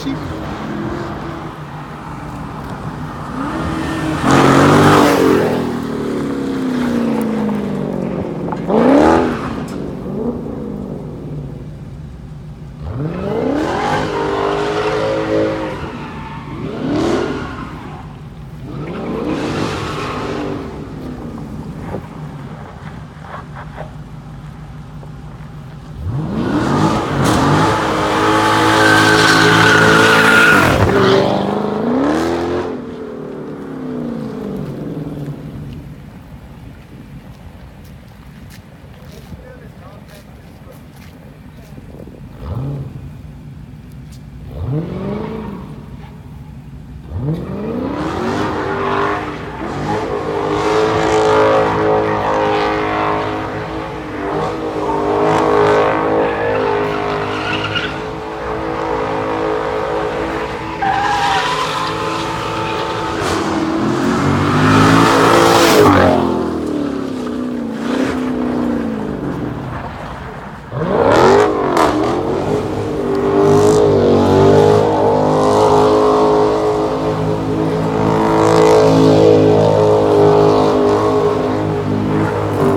sushi.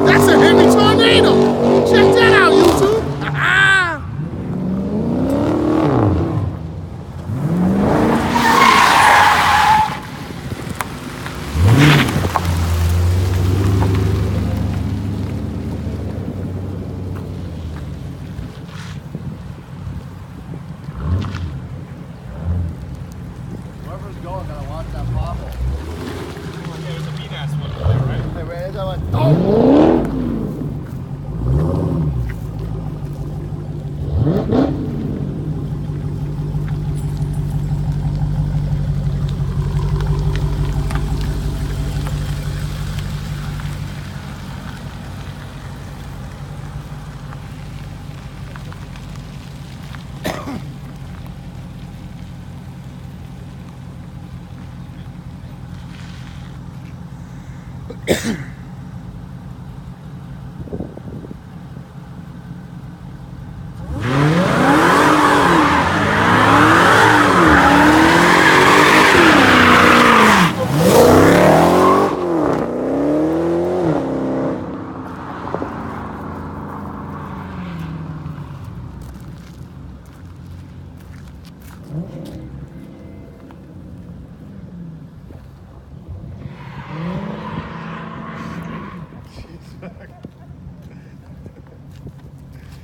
That's a heavy tornado. Check that out, YouTube. Whoever's going, gotta watch that pothole. Yeah, there's a mean-ass one over there, right? Hey, Ray, there's that one. Oh!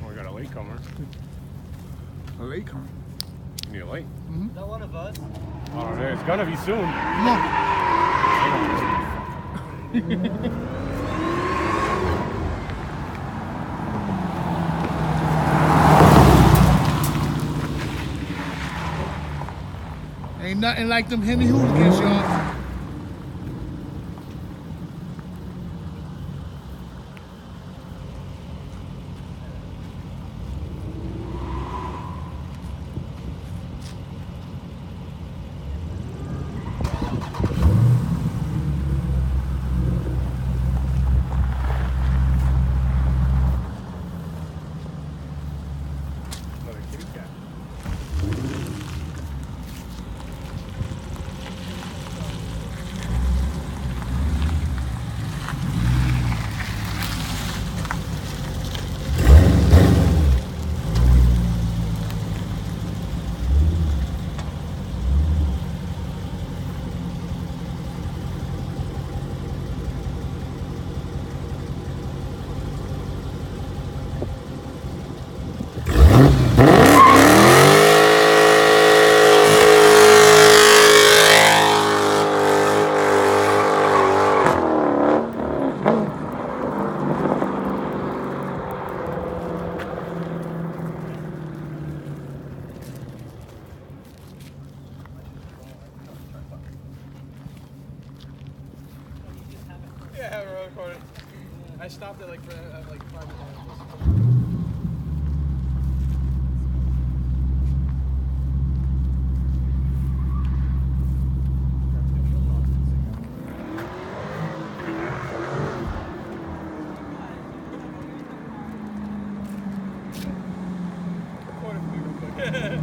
Oh, we got a latecomer. A latecomer. You need a light? Not one of us. Oh, it's gonna be soon. Come on. Ain't nothing like them Henny hooligans, y'all. Another kitty cat. Yeah, we're recording. I stopped at like 5 minutes. Recording for me real quick.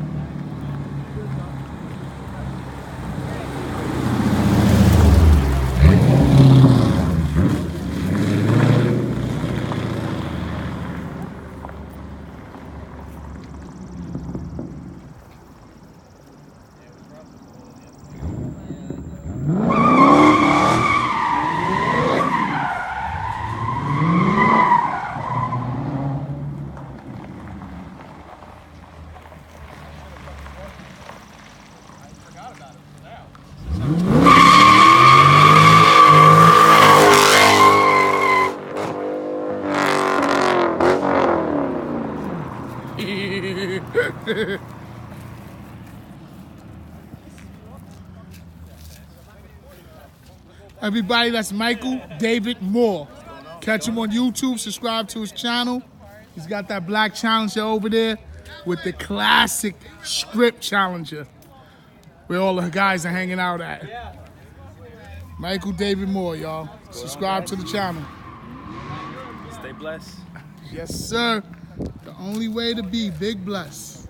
Everybody, that's Michael David Moore. Catch him on YouTube, subscribe to his channel. He's got that black Challenger over there with the classic script Challenger where all the guys are hanging out at. Michael David Moore, y'all. Subscribe to the channel. Stay blessed. Yes, sir. The only way to be big bless.